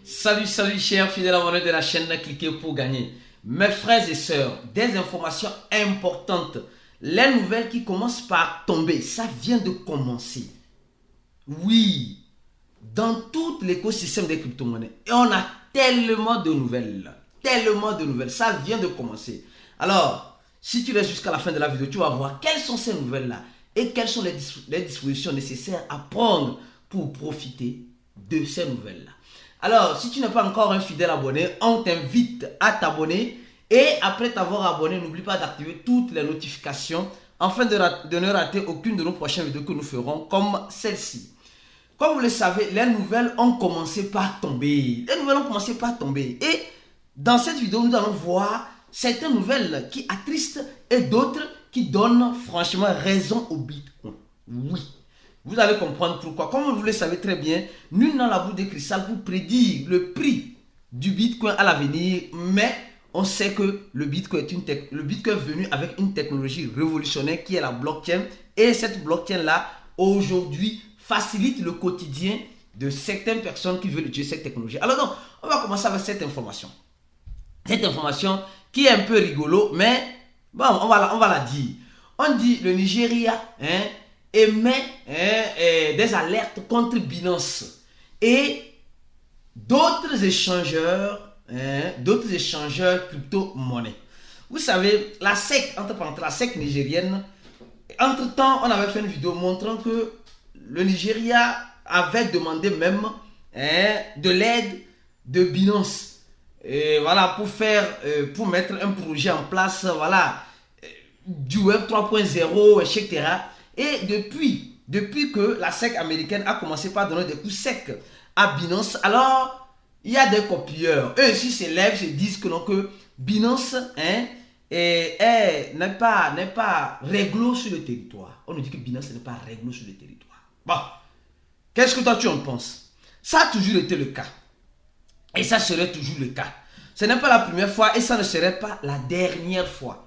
Salut chers fidèles abonnés de la chaîne, cliquez pour gagner. Mes frères et sœurs, des informations importantes. Les nouvelles qui commencent par tomber, ça vient de commencer. Oui, dans tout l'écosystème des crypto-monnaies. Et on a tellement de nouvelles. Ça vient de commencer. Alors, si tu restes jusqu'à la fin de la vidéo, tu vas voir quelles sont ces nouvelles-là et quelles sont les dispositions nécessaires à prendre pour profiter de ces nouvelles-là. Alors, si tu n'es pas encore un fidèle abonné, on t'invite à t'abonner. Et après t'avoir abonné, n'oublie pas d'activer toutes les notifications afin de ne rater aucune de nos prochaines vidéos que nous ferons comme celle-ci. Comme vous le savez, les nouvelles ont commencé par tomber. Et dans cette vidéo, nous allons voir certaines nouvelles qui attristent et d'autres qui donnent franchement raison au Bitcoin. Oui. Vous allez comprendre pourquoi. Comme vous le savez très bien, nul n'a la boule de cristal pour prédire le prix du Bitcoin à l'avenir, mais on sait que le Bitcoin est venu avec une technologie révolutionnaire qui est la blockchain. Et cette blockchain-là, aujourd'hui, facilite le quotidien de certaines personnes qui veulent utiliser cette technologie. Alors donc, on va commencer avec cette information. Cette information qui est un peu rigolo, mais bon, on va la dire. On dit le Nigeria émet des alertes contre Binance et d'autres échangeurs crypto-monnaies. Vous savez, la SEC, la SEC nigérienne, entre-temps, on avait fait une vidéo montrant que le Nigeria avait demandé même de l'aide de Binance. Et voilà, pour mettre un projet en place, voilà, du Web 3.0, etc. Et depuis que la SEC américaine a commencé par donner des coups secs à Binance, alors il y a des copieurs. Eux aussi s'élèvent, se disent que non, que Binance n'est pas réglo sur le territoire. On nous dit que Binance n'est pas réglo sur le territoire. Bon, qu'est-ce que toi tu en penses? Ça a toujours été le cas. Et ça serait toujours le cas. Ce n'est pas la première fois et ça ne serait pas la dernière fois.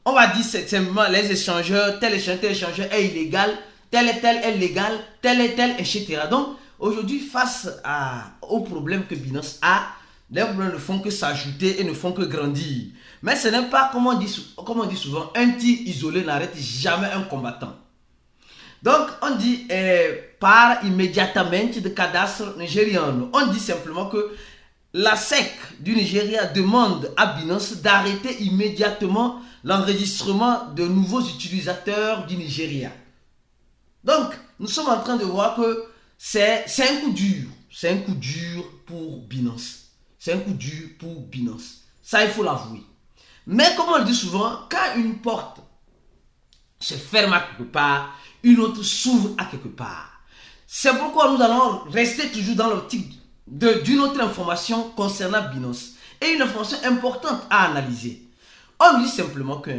On va dire simplement les échangeurs, tel échangeur est illégal, tel est légal, tel, etc. Donc, aujourd'hui, face aux problèmes que Binance a, les problèmes ne font que s'ajouter et ne font que grandir. Mais ce n'est pas, comme on dit souvent, un tir isolé n'arrête jamais un combattant. Donc, on dit par immédiatement de cadastre nigériano. On dit simplement que la SEC du Nigeria demande à Binance d'arrêter immédiatement l'enregistrement de nouveaux utilisateurs du Nigeria. Donc, nous sommes en train de voir que c'est un coup dur. C'est un coup dur pour Binance. Ça, il faut l'avouer. Mais comme on le dit souvent, quand une porte se ferme à quelque part, une autre s'ouvre à quelque part. C'est pourquoi nous allons rester toujours dans l'optique d'une autre information concernant Binance. Et une information importante à analyser. On dit simplement que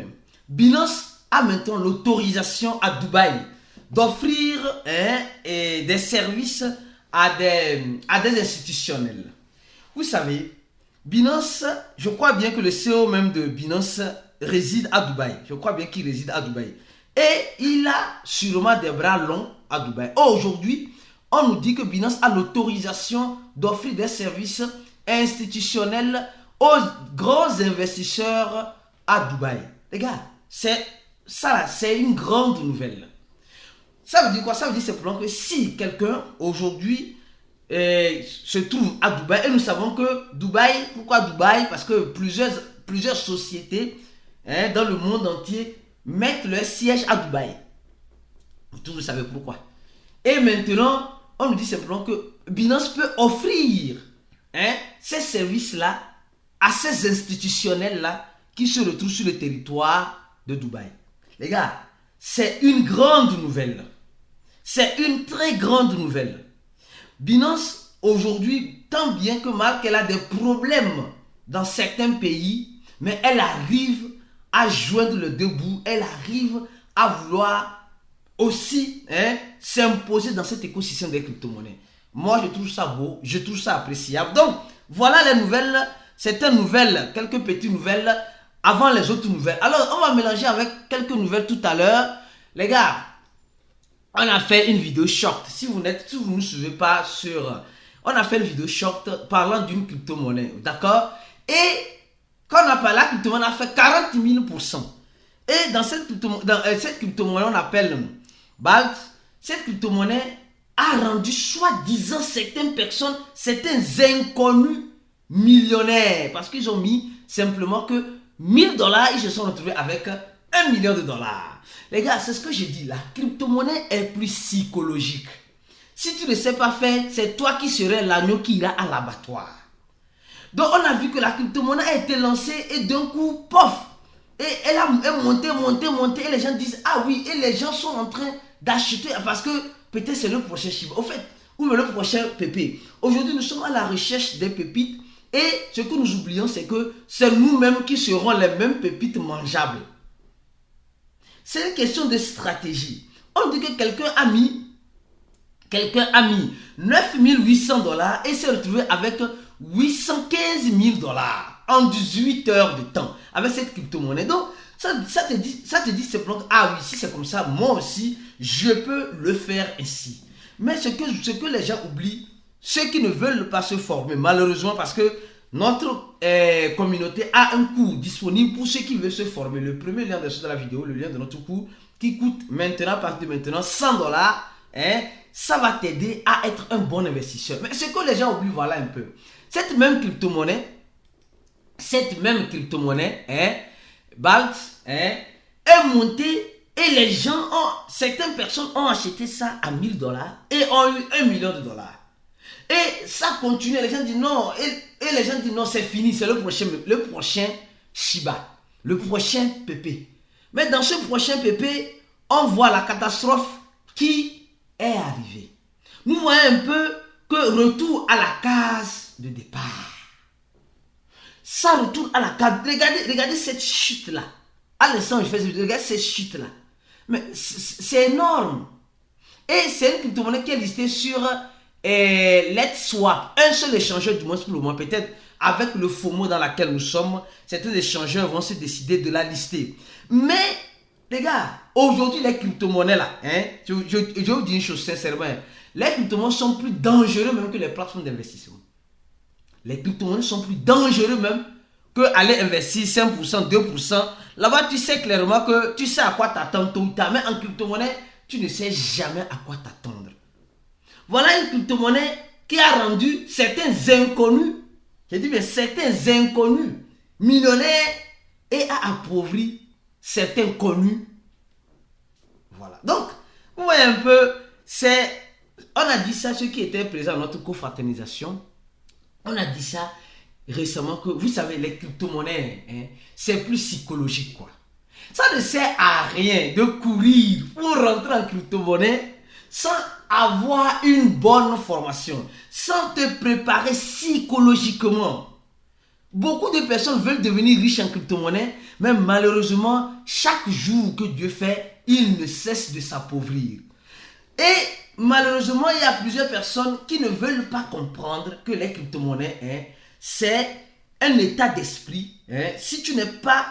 Binance a maintenant l'autorisation à Dubaï d'offrir des services à des institutionnels. Vous savez, Binance, je crois bien que le CEO même de Binance réside à Dubaï. Et il a sûrement des bras longs à Dubaï. Aujourd'hui, on nous dit que Binance a l'autorisation d'offrir des services institutionnels aux grands investisseurs à Dubaï. Les gars, c'est une grande nouvelle. Ça veut dire quoi? Ça veut dire simplement que si quelqu'un aujourd'hui se trouve à Dubaï, et nous savons que Dubaï, pourquoi Dubaï? Parce que plusieurs sociétés dans le monde entier mettent leur siège à Dubaï. Vous savez pourquoi. Et maintenant, on nous dit simplement que Binance peut offrir ces services-là à ces institutionnels-là qui se retrouvent sur le territoire de Dubaï. Les gars, c'est une grande nouvelle. C'est une très grande nouvelle. Binance, aujourd'hui, tant bien que mal qu'elle a des problèmes dans certains pays, mais elle arrive à joindre le deux bouts, elle arrive à vouloir aussi s'imposer dans cet écosystème des crypto-monnaies. Moi, je trouve ça beau, je trouve ça appréciable. Donc, voilà les nouvelles, certaines nouvelles, quelques petites nouvelles avant les autres nouvelles. Alors, on va mélanger avec quelques nouvelles tout à l'heure. Les gars, on a fait une vidéo short. Si vous ne nous suivez pas sur on a fait une vidéo short parlant d'une crypto-monnaie, d'accord? Et quand on a parlé, la crypto-monnaie a fait 40 000%. Et dans cette crypto-monnaie, on appelle BALT, cette crypto-monnaie a rendu soi-disant certaines personnes, certains inconnus millionnaires. Parce qu'ils ont mis simplement que 1000 $, ils se sont retrouvés avec 1 million de dollars. Les gars, c'est ce que j'ai dit, la crypto-monnaie est plus psychologique. Si tu ne sais pas faire, c'est toi qui serais l'agneau qui ira à l'abattoir. Donc on a vu que la crypto-monnaie a été lancée et d'un coup, pof, et elle a monté, et les gens disent, ah oui, et les gens sont en train d'acheter, parce que peut-être c'est le prochain Shiba, au fait, ou le prochain pépé. Aujourd'hui, nous sommes à la recherche des pépites, et ce que nous oublions, c'est que c'est nous-mêmes qui serons les mêmes pépites mangeables. C'est une question de stratégie. On dit que quelqu'un a mis 9 800 $ et s'est retrouvé avec 815 000 $ en 18 heures de temps avec cette crypto-monnaie. Donc, ça te dit simplement, ah oui, si c'est comme ça, moi aussi, je peux le faire ainsi. Mais ce que les gens oublient, ceux qui ne veulent pas se former, malheureusement, parce que notre communauté a un cours disponible pour ceux qui veulent se former. Le premier lien de la vidéo, le lien de notre cours, qui coûte maintenant, à partir de maintenant, 100 $, hein, ça va t'aider à être un bon investisseur. Mais ce que les gens oublient, voilà un peu. Cette même crypto-monnaie, hein, BALT, hein, est montée et les gens certaines personnes ont acheté ça à 1000 $ et ont eu 1 million de dollars. Et ça continue, les gens disent non, et les gens disent non, c'est fini, c'est le prochain Shiba, le prochain pépé. Mais dans ce prochain pépé, on voit la catastrophe qui est arrivée. Nous voyons un peu que retour à la case de départ. Ça retourne à la case. Regardez cette chute-là. À l'instant, regardez cette chute-là. Mais c'est énorme. Et c'est une crypto-monnaie qui est listée sur Let's Swap. Un seul échangeur du moins pour le moment. Peut-être avec le FOMO dans lequel nous sommes, certains échangeurs vont se décider de la lister. Mais, les gars, aujourd'hui, les crypto-monnaies là, hein, je vous dis une chose sincèrement, les crypto-monnaies sont plus dangereux même que les plateformes d'investissement. Les crypto-monnaies sont plus dangereux même que aller investir 5%, 2%. Là-bas, tu sais clairement que tu sais à quoi t'attendre tôt ou tard. Mais en crypto-monnaie, tu ne sais jamais à quoi t'attendre. Voilà une crypto-monnaie qui a rendu certains inconnus, je dis bien certains inconnus, millionnaires et a appauvri certains connus. Voilà. Donc, vous voyez un peu, on a dit ça, ceux qui étaient présents à notre confraternisation, on a dit ça récemment que, vous savez, les crypto-monnaies, hein, c'est plus psychologique, quoi. Ça ne sert à rien de courir pour rentrer en crypto-monnaie sans avoir une bonne formation, sans te préparer psychologiquement. Beaucoup de personnes veulent devenir riches en crypto-monnaie, mais malheureusement, chaque jour que Dieu fait, il ne cesse de s'appauvrir. Et malheureusement, il y a plusieurs personnes qui ne veulent pas comprendre que les crypto-monnaies, hein, c'est un état d'esprit. Hein. Si tu n'es pas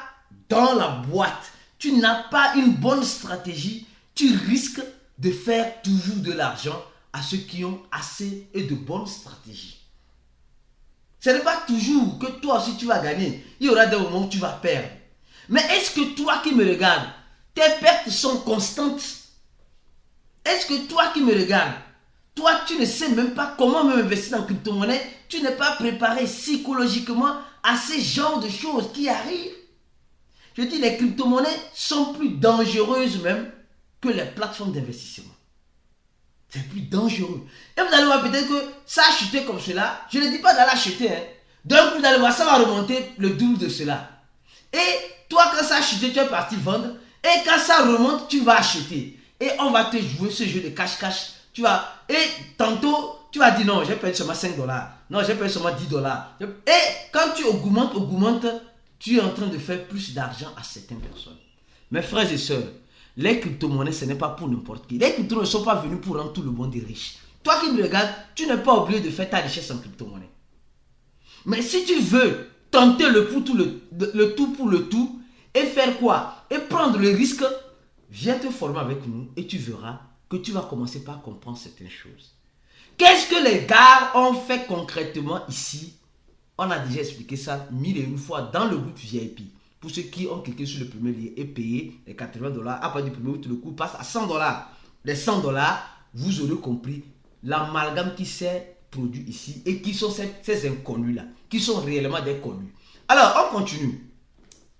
dans la boîte, tu n'as pas une bonne stratégie, tu risques de faire toujours de l'argent à ceux qui ont assez et de bonnes stratégies. Ce n'est pas toujours que toi aussi tu vas gagner. Il y aura des moments où tu vas perdre. Mais est-ce que toi qui me regardes, tes pertes sont constantes? Est-ce que toi qui me regardes, toi tu ne sais même pas comment même investir dans la crypto-monnaie, tu n'es pas préparé psychologiquement à ces genres de choses qui arrivent? Je dis, les crypto-monnaies sont plus dangereuses même que les plateformes d'investissement. C'est plus dangereux. Et vous allez voir peut-être que ça a chuté comme cela. Je ne dis pas d'aller acheter. Hein. Donc vous allez voir, ça va remonter le double de cela. Et toi, quand ça a chuté, tu es parti vendre. Et quand ça remonte, tu vas acheter. Et on va te jouer ce jeu de cash-cash. Et tantôt, tu vas dire non, j'ai payé seulement 5 $. Non, j'ai payé seulement 10 $. Et quand tu augmentes, tu es en train de faire plus d'argent à certaines personnes. Mes frères et sœurs, les crypto-monnaies, ce n'est pas pour n'importe qui. Les crypto-monnaies ne sont pas venus pour rendre tout le monde riche. Toi qui me regardes, tu n'es pas obligé de faire ta richesse en crypto-monnaie. Mais si tu veux tenter le tout pour le tout, et faire quoi? Et prendre le risque, viens te former avec nous et tu verras que tu vas commencer par comprendre certaines choses. Qu'est-ce que les gars ont fait concrètement ici? On a déjà expliqué ça 1001 fois dans le groupe VIP. Pour ceux qui ont cliqué sur le premier lien et payé les $80, après du premier le coût passe à $100. Les $100, vous aurez compris l'amalgame qui s'est produit ici et qui sont ces inconnus-là, qui sont réellement des connus. Alors, on continue.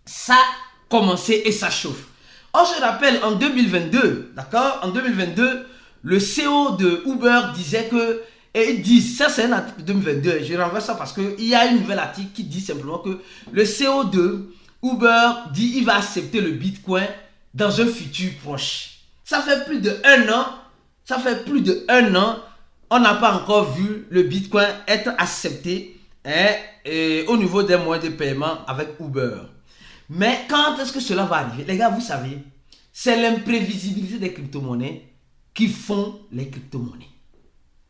Ça a commencé et ça chauffe. On se rappelle en 2022, d'accord? En 2022, le CEO de Uber disait que, et il dit, ça c'est un article de 2022, je renvoie ça parce qu'il y a une nouvelle article qui dit simplement que le CEO de Uber dit qu'il va accepter le Bitcoin dans un futur proche. Ça fait plus de 1 an, on n'a pas encore vu le Bitcoin être accepté au niveau des moyens de paiement avec Uber. Mais quand est-ce que cela va arriver? Les gars, vous savez, c'est l'imprévisibilité des crypto-monnaies qui font les crypto-monnaies.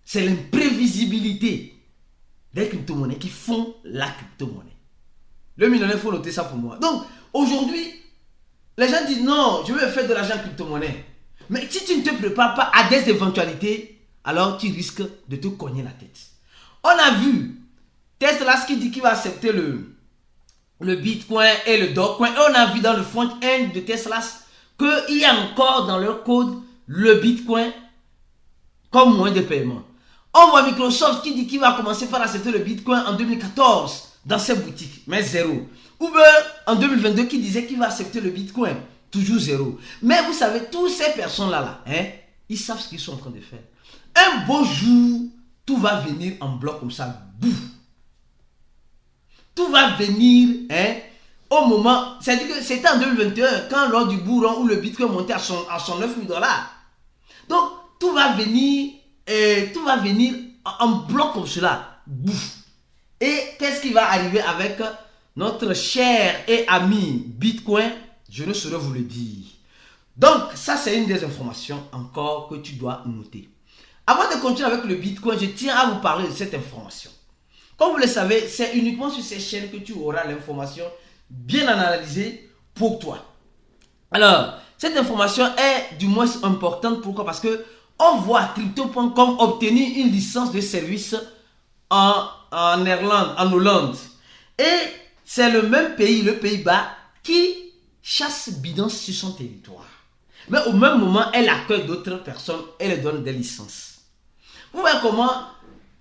C'est l'imprévisibilité des crypto-monnaies qui font la crypto-monnaie. Le millionnaire, il faut noter ça pour moi. Donc, aujourd'hui, les gens disent non, je veux faire de l'argent en crypto-monnaie. Mais si tu ne te prépares pas à des éventualités, alors tu risques de te cogner la tête. On a vu Tesla qui dit qu'il va accepter le Bitcoin et le Dogecoin. Et on a vu dans le front-end de Tesla qu'il y a encore dans leur code le Bitcoin comme moyen de paiement. On voit Microsoft qui dit qu'il va commencer par accepter le Bitcoin en 2014 dans ses boutiques, mais zéro. Uber en 2022 qui disait qu'il va accepter le Bitcoin, toujours zéro. Mais vous savez, toutes ces personnes-là, ils savent ce qu'ils sont en train de faire. Un beau jour, tout va venir en bloc comme ça, bouf. Tout va venir, au moment, c'est-à-dire que c'était en 2021, quand lors du bourron où le Bitcoin montait à son $9 000. Donc, tout va venir en bloc comme cela, bouf. Et qu'est-ce qui va arriver avec notre cher et ami Bitcoin? Je ne saurais vous le dire. Donc, ça, c'est une des informations encore que tu dois noter. Avant de continuer avec le Bitcoin, je tiens à vous parler de cette information. Comme vous le savez, c'est uniquement sur ces chaînes que tu auras l'information bien analysée pour toi. Alors, cette information est du moins importante. Pourquoi? Parce que on voit Crypto.com obtenir une licence de service en Irlande, en Hollande. Et c'est le même pays, le Pays-Bas, qui chasse Binance sur son territoire. Mais au même moment, elle accueille d'autres personnes et leur donne des licences. Vous voyez comment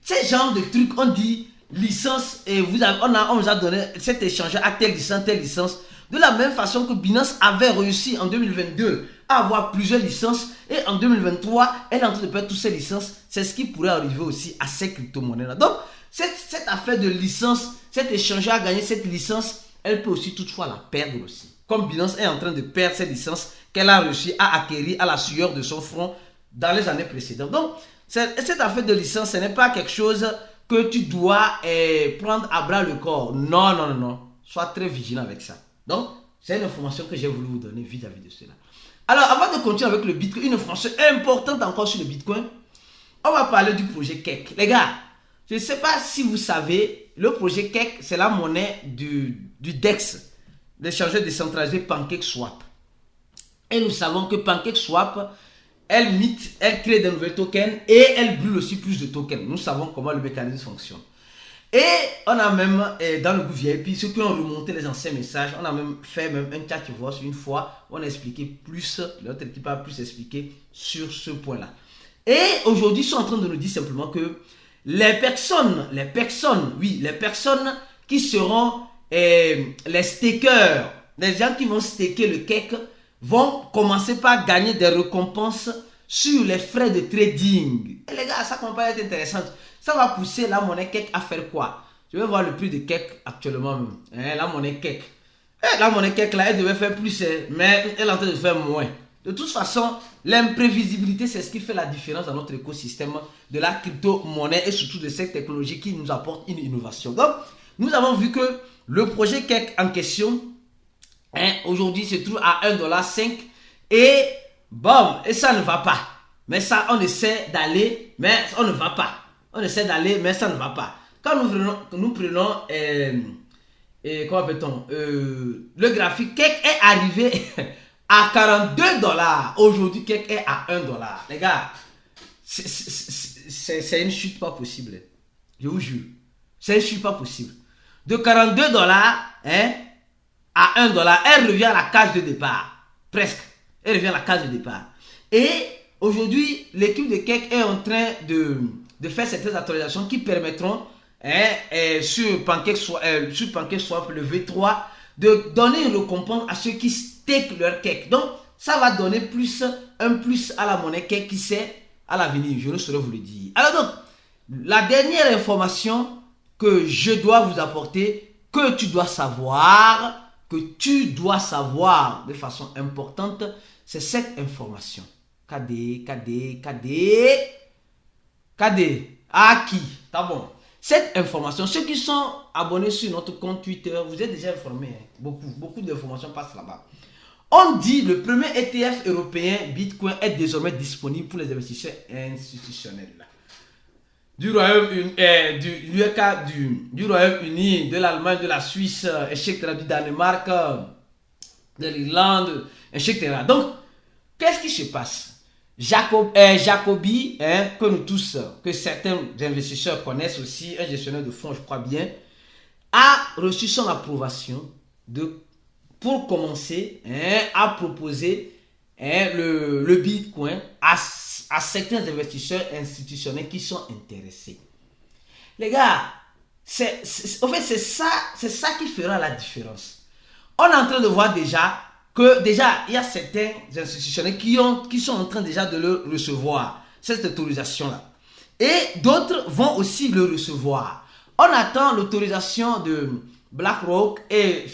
ces genres de trucs, on dit licence et on vous a donné cet échange à telle licence. De la même façon que Binance avait réussi en 2022 à avoir plusieurs licences et en 2023, elle est en train de perdre toutes ces licences. C'est ce qui pourrait arriver aussi à ces crypto-monnaies-là. Donc, cette affaire de licence, cet échange à gagner cette licence, elle peut aussi toutefois la perdre aussi. Comme Binance est en train de perdre cette licence qu'elle a réussi à acquérir à la sueur de son front dans les années précédentes. Donc, cette affaire de licence, ce n'est pas quelque chose que tu dois prendre à bras le corps. Non. Sois très vigilant avec ça. Donc, c'est une information que j'ai voulu vous donner vis-à-vis de cela. Alors, avant de continuer avec le Bitcoin, une information importante encore sur le Bitcoin, on va parler du projet Cake. Les gars, je ne sais pas si vous savez, le projet Cake, c'est la monnaie du DEX, l'échangeur décentralisé PancakeSwap. Et nous savons que PancakeSwap, elle crée de nouveaux tokens et elle brûle aussi plus de tokens. Nous savons comment le mécanisme fonctionne. Et on a même, dans le groupe VIP, ceux qui ont remonté les anciens messages, on a même fait un chat voice une fois, on a expliqué plus, notre équipe a plus expliqué sur ce point-là. Et aujourd'hui, ils sont en train de nous dire simplement que les personnes qui seront les stakers, les gens qui vont staker le cake, vont commencer par gagner des récompenses sur les frais de trading. Et les gars, ça va pas être intéressant. Ça va pousser la monnaie cake à faire quoi? Je vais voir le prix de cake actuellement même. La monnaie cake. La monnaie cake là, elle devait faire plus, mais elle est en train de faire moins. De toute façon, l'imprévisibilité, c'est ce qui fait la différence dans notre écosystème de la crypto-monnaie et surtout de cette technologie qui nous apporte une innovation. Donc, nous avons vu que le projet cake en question, aujourd'hui, se trouve à $1,05 et bon, et ça ne va pas. Mais ça, on essaie d'aller, mais on ne va pas. On essaie d'aller, mais ça ne va pas. Quand nous prenons comment appelle-t-on, le graphique, Cake est arrivé à $42. Aujourd'hui, Cake est à $1. Les gars, c'est une chute pas possible. Je vous jure. C'est une chute pas possible. De 42 dollars à 1 dollar, elle revient à la case de départ. Presque. Elle revient à la case de départ. Et aujourd'hui, l'équipe de Cake est en train de faire certaines actualisations qui permettront sur PancakeSwap, le V3, de donner une récompense à ceux qui stake leur cake. Donc, ça va donner un plus à la monnaie cake qui sait à l'avenir. Je ne saurais vous le dire. Alors donc, la dernière information que je dois vous apporter, que tu dois savoir de façon importante, c'est cette information. KD. Ah, qui? T'as bon. Cette information, ceux qui sont abonnés sur notre compte Twitter, vous êtes déjà informés. Beaucoup d'informations passent là-bas. On dit le premier ETF européen Bitcoin est désormais disponible pour les investisseurs institutionnels. Du Royaume-Uni, de l'Allemagne, de la Suisse, etc., du Danemark, de l'Irlande, etc. Donc, qu'est-ce qui se passe? Jacobi, que nous tous, que certains investisseurs connaissent aussi, un gestionnaire de fonds, je crois bien, a reçu son approbation pour commencer à proposer le Bitcoin à certains investisseurs institutionnels qui sont intéressés. Les gars, en fait, c'est ça qui fera la différence. On est en train de voir déjà il y a certains institutionnels qui sont en train déjà de le recevoir, cette autorisation-là. Et d'autres vont aussi le recevoir. On attend l'autorisation de BlackRock et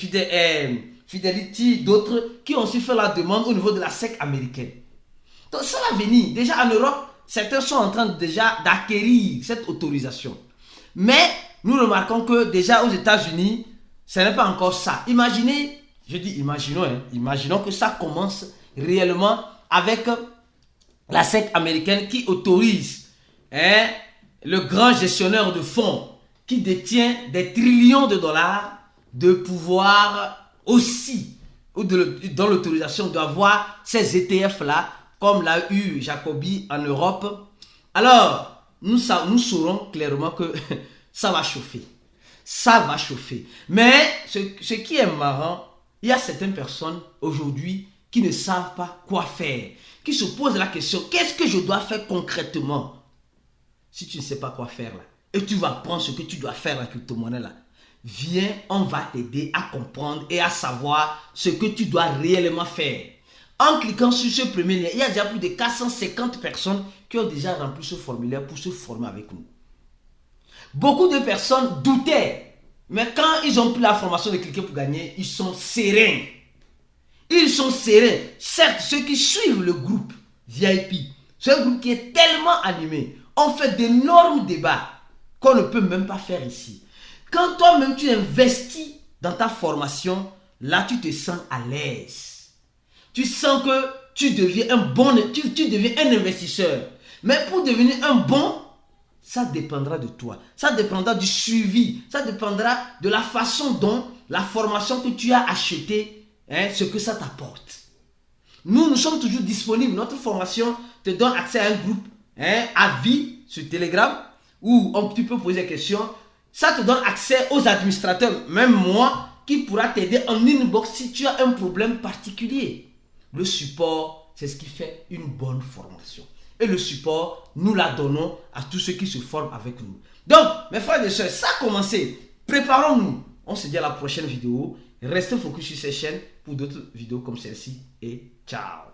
Fidelity, d'autres qui ont aussi fait la demande au niveau de la SEC américaine. Donc ça va venir. Déjà en Europe, certains sont en train déjà d'acquérir cette autorisation. Mais nous remarquons que déjà aux États-Unis, ce n'est pas encore ça. Imaginez, je dis imaginons que ça commence réellement avec la SEC américaine qui autorise le grand gestionnaire de fonds qui détient des trillions de dollars de pouvoir aussi, ou dans l'autorisation d'avoir ces ETF-là, comme l'a eu Jacobi en Europe. Alors, nous saurons clairement que ça va chauffer. Ça va chauffer. Mais ce qui est marrant, il y a certaines personnes aujourd'hui qui ne savent pas quoi faire, qui se posent la question, qu'est-ce que je dois faire concrètement? Si tu ne sais pas quoi faire là, et tu vas apprendre ce que tu dois faire en crypto-monnaie là, viens, on va t'aider à comprendre et à savoir ce que tu dois réellement faire. En cliquant sur ce premier lien, il y a déjà plus de 450 personnes qui ont déjà rempli ce formulaire pour se former avec nous. Beaucoup de personnes doutaient, mais quand ils ont pris la formation de cliquer pour gagner, ils sont sereins. Ils sont sereins. Certes, ceux qui suivent le groupe VIP, c'est un groupe qui est tellement animé, on fait d'énormes débats qu'on ne peut même pas faire ici. Quand toi-même tu investis dans ta formation, là tu te sens à l'aise. Tu sens que tu deviens tu deviens un investisseur. Mais pour devenir un bon, ça dépendra de toi. Ça dépendra du suivi. Ça dépendra de la façon dont la formation que tu as achetée, ce que ça t'apporte. Nous sommes toujours disponibles. Notre formation te donne accès à un groupe à vie sur Telegram où tu peux poser des questions. Ça te donne accès aux administrateurs, même moi, qui pourra t'aider en inbox si tu as un problème particulier. Le support, c'est ce qui fait une bonne formation. Et le support, nous la donnons à tous ceux qui se forment avec nous. Donc, mes frères et sœurs, ça a commencé. Préparons-nous. On se dit à la prochaine vidéo. Restez focus sur cette chaîne pour d'autres vidéos comme celle-ci. Et ciao.